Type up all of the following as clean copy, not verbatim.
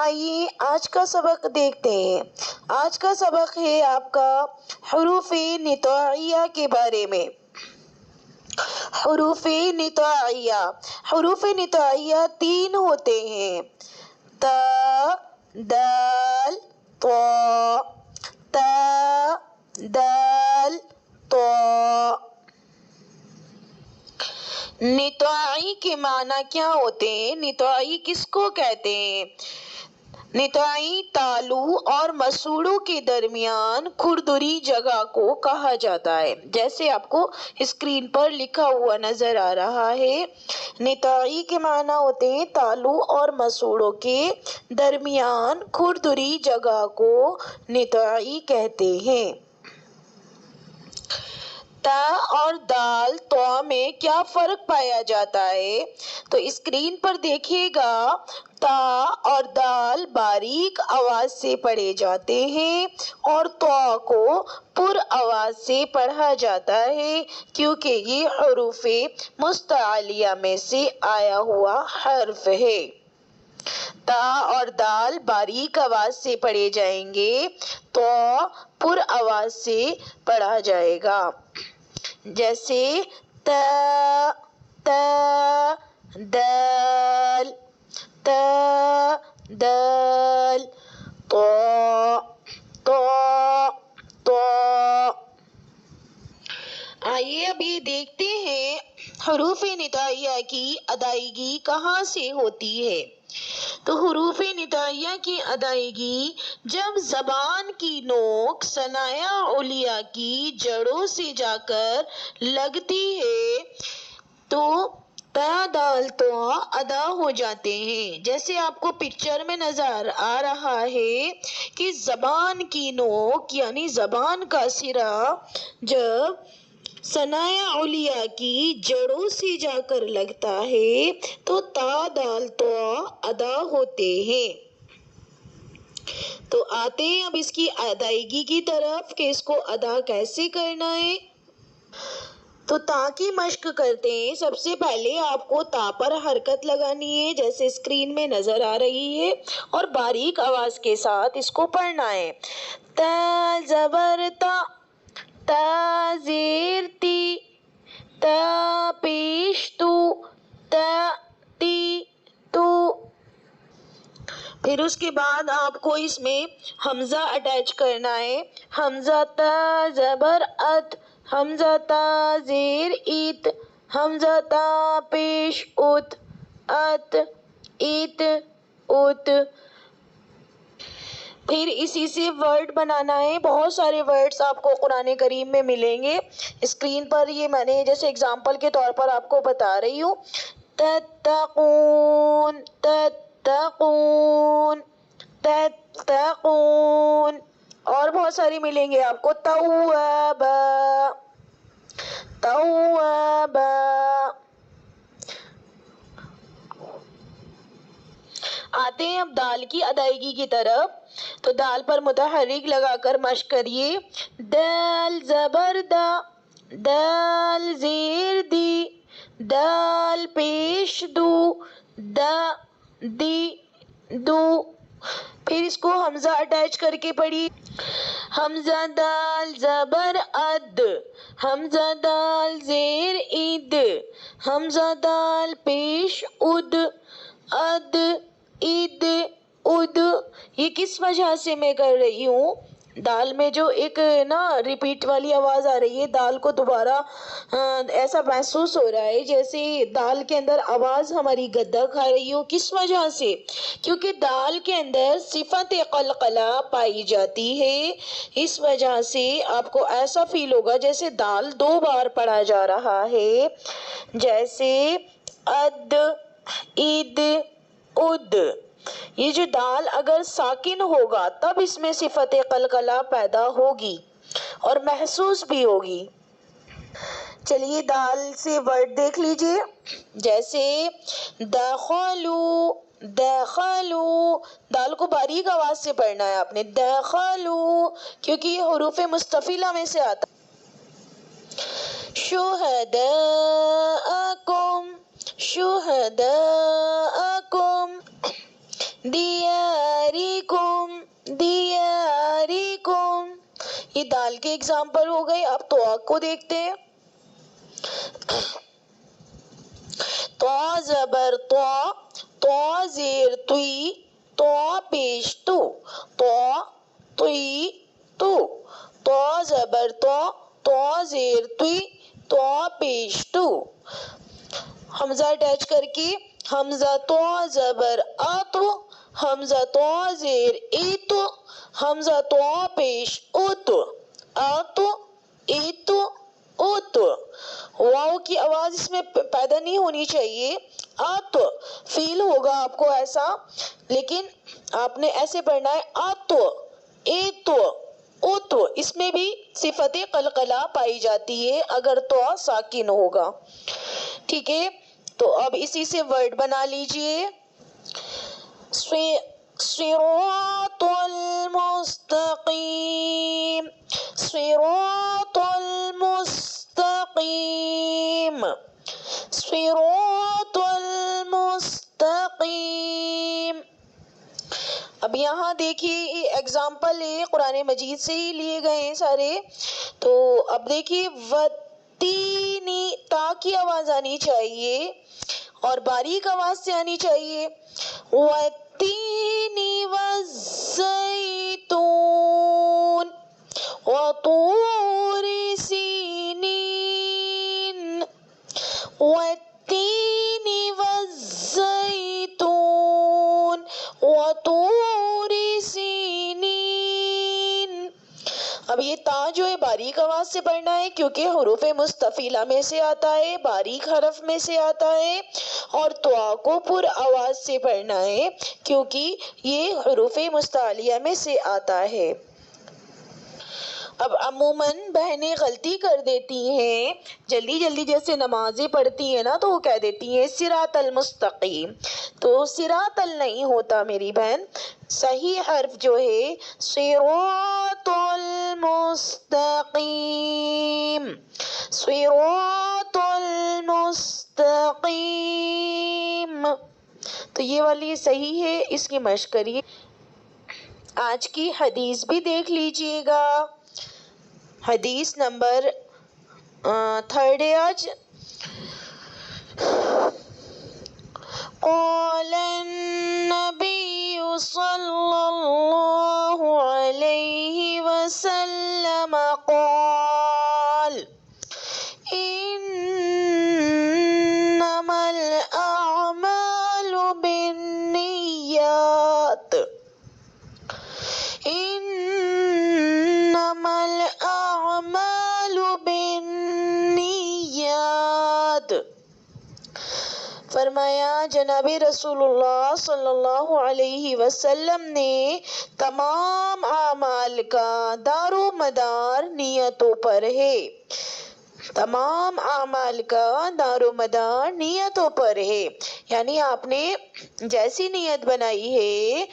آئیے آج کا سبق دیکھتے ہیں۔ آج کا سبق ہے آپ کا حروف نطاعیہ کے بارے میں۔ حروف نطاعیہ، حروف نطاعیہ 3 ہوتے ہیں: تا، دال، طا، تا، دال، طا۔ نطاعی کے معنی کیا ہوتے ہیں؟ نطاعی کس کو کہتے ہیں؟ نطاعی تالو اور مسوڑوں کے درمیان کھردری جگہ کو کہا جاتا ہے، جیسے آپ کو اسکرین پر لکھا ہوا نظر آ رہا ہے۔ نطاعی کے معنی ہوتے ہیں تالو اور مسوڑوں کے درمیان کھردری جگہ کو نطاعی کہتے ہیں۔ تا اور دال طا میں کیا فرق پایا جاتا ہے؟ تو اسکرین پر دیکھیے گا، تا اور دال باریک آواز سے پڑھے جاتے ہیں اور طا کو پر آواز سے پڑھا جاتا ہے، کیونکہ یہ حروف مستعلیہ میں سے آیا ہوا حرف ہے۔ تا اور دال باریک آواز سے پڑھے جائیں گے، طا پر آواز سے پڑھا جائے گا، جیسے تا، تا، دال، تا، دال، طا، طا، طا۔ آئیے اب یہ دیکھتے ہیں حروف نطاعیہ کی ادائیگی کہاں سے ہوتی ہے۔ تو حروف نطاعیہ کی ادائیگی جب زبان کی نوک ثنایا علیہ کی جڑوں سے جا کر لگتی ہے تو تا، دال، طا ادا ہو جاتے ہیں، جیسے آپ کو پکچر میں نظر آ رہا ہے کہ زبان کی نوک یعنی زبان کا سرا جب ثنایا علیہ کی جڑوں سے جا کر لگتا ہے تو تا، دال، طا ادا ہوتے ہیں۔ تو آتے ہیں اب اس کی ادائیگی کی طرف کہ اس کو ادا کیسے کرنا ہے۔ تو تا کی مشق کرتے ہیں۔ سب سے پہلے آپ کو تا پر حرکت لگانی ہے، جیسے اسکرین میں نظر آ رہی ہے، اور باریک آواز کے ساتھ اس کو پڑھنا ہے۔ تا زبر تا، تا زیر تی، تا پیش تو، تا تی تو۔ پھر اس کے بعد آپ کو اس میں حمزہ اٹیچ کرنا ہے۔ حمزہ تا زبر ات، حمزہ تا زیر ایت، حمزہ تا پیش ات، ات، ایت، ات۔ پھر اسی سے ورڈ بنانا ہے۔ بہت سارے ورڈز آپ کو قرآن کریم میں ملیں گے۔ اسکرین پر یہ میں نے جیسے اگزامپل کے طور پر آپ کو بتا رہی ہوں: تتقون، تتقون، تتقون۔ اور بہت ساری ملیں گے آپ کو: توابا، توابا۔ آتے ہیں اب دال کی ادائیگی کی طرف۔ تو دال پر متحرک لگا کر مشق کریے: دال زبر دا، دال زیر دی، دال پیش دو، دا دی دو۔ پھر اس کو حمزہ اٹیچ کر کے پڑھیے: حمزہ دال زبر اد، حمزہ دال زیر اد، حمزہ دال پیش اد، اد، اد، اد۔ یہ کس وجہ سے میں کر رہی ہوں؟ دال میں جو ایک ریپیٹ والی آواز آ رہی ہے، دال کو دوبارہ ایسا محسوس ہو رہا ہے جیسے دال کے اندر آواز ہماری گدا کھا رہی ہو۔ کس وجہ سے؟ کیونکہ دال کے اندر صفت قلقلہ پائی جاتی ہے، اس وجہ سے آپ کو ایسا فیل ہوگا جیسے دال 2 بار پڑھا جا رہا ہے، جیسے اد، اد، اد۔ یہ جو دال اگر ساکن ہوگا تب اس میں صفت قلقلہ پیدا ہوگی اور محسوس بھی ہوگی۔ چلیے دال سے ورڈ دیکھ لیجئے، جیسے دخلو، دخلو۔ دال کو باریک آواز سے پڑھنا ہے آپ نے، دخلو، کیونکہ یہ حروف مستفیلہ میں سے آتا ہے۔ شہداءکم، شہداءکم۔ دیارکم، دال کے ایگزامپل ہو گئے. اب تو کو دیکھتے ہیں. تو زبر تو زیر توی تو پیش تو زبر تو زیر توی تو پیش حمزہ اٹیچ کر کے حمزہ تو زبر حمزہ تو زیر حمزہ تو پیش واو کی آواز اس میں پیدا نہیں ہونی چاہیے. فیل ہوگا آپ کو ایسا، لیکن آپ نے ایسے پڑھنا ہے. اس میں بھی صفت قلقلہ پائی جاتی ہے اگر تو ساکن ہوگا. ٹھیک ہے، تو اب اسی سے ورڈ بنا لیجئے. صراط المستقیم صراط المستقیم صراط المستقیم. اب یہاں دیکھیے یہ ایگزامپل ہے قرآن مجید سے ہی لیے گئے ہیں سارے. تو اب دیکھیے وتینی، تا کی آواز آنی چاہیے اور باریک آواز سے آنی چاہیے. والتین والزیتون وطور سینین والتین والزیتون وطور سینین. اب یہ تا جو ہے باریک آواز سے پڑھنا ہے کیونکہ حروف مستفیلہ میں سے آتا ہے، باریک حرف میں سے آتا ہے. اور توا کو پر آواز سے پڑھنا ہے کیونکہ یہ حروف مستعلیہ میں سے آتا ہے. اب عموماً بہنیں غلطی کر دیتی ہیں، جلدی جلدی جیسے نمازیں پڑھتی ہیں نا تو وہ کہہ دیتی ہیں صراط المستقیم. تو صراط نہیں ہوتا میری بہن، صحیح حرف جو ہے صراط المستقیم صراط المستقیم. تو یہ والی صحیح ہے، اس کی مشق کریے. آج کی حدیث بھی دیکھ لیجئے گا. حدیث نمبر 3 ہے آج. قال النبی صلی اللہ علیہ وسلم قال انما الاعمال بالنیات انما الاعمال بالنیات. فرمایا جناب رسول اللہ صلی اللہ علیہ وسلم نے تمام اعمال کا دار و مدار نیتوں پر ہے. تمام اعمال کا دار و مدار نیتوں پر ہے، یعنی آپ نے جیسی نیت بنائی ہے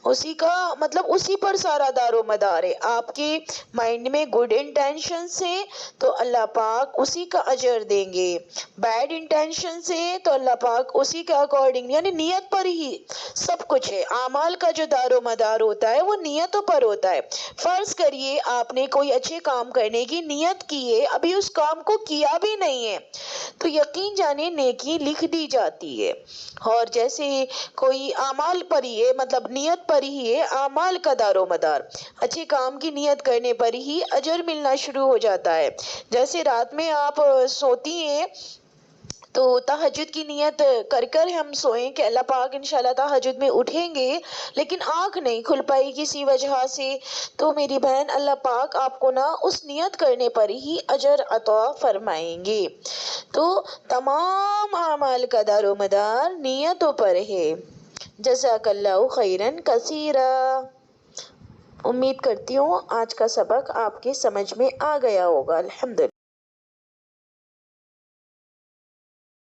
اسی کا مطلب اسی پر سارا دار و مدار ہے. آپ کے مائنڈ میں گڈ انٹینشن سے تو اللہ پاک اسی کا اجر دیں گے، بیڈ انٹینشن سے تو اللہ پاک اسی کے اکارڈنگ، یعنی نیت پر ہی سب کچھ ہے. اعمال کا جو دار و مدار ہوتا ہے وہ نیتوں پر ہوتا ہے. فرض کریے آپ نے کوئی اچھے کام کرنے کی نیت کی ہے، ابھی اس کام کو کیا بھی نہیں ہے تو یقین جانے نیکی لکھ دی جاتی ہے. اور جیسے کوئی اعمال پر ہی ہے، مطلب نیت پر ہی ہے، اعمال کا دار و مدار، اچھے کام کی نیت کرنے پر ہی اجر ملنا شروع ہو جاتا ہے. جیسے رات میں آپ سوتی ہیں تو تہجد کی نیت کر کر ہم سوئیں کہ اللہ پاک انشاءاللہ تہجد میں اٹھیں گے، لیکن آنکھ نہیں کھل پائی کسی وجہ سے، تو میری بہن اللہ پاک آپ کو نا اس نیت کرنے پر ہی اجر عطا فرمائیں گے. تو تمام اعمال کا دار و مدار نیتوں پر ہے. جزاک اللہ خیرن کثیرا. امید کرتی ہوں آج کا سبق آپ کے سمجھ میں آ گیا ہوگا. الحمدللہ.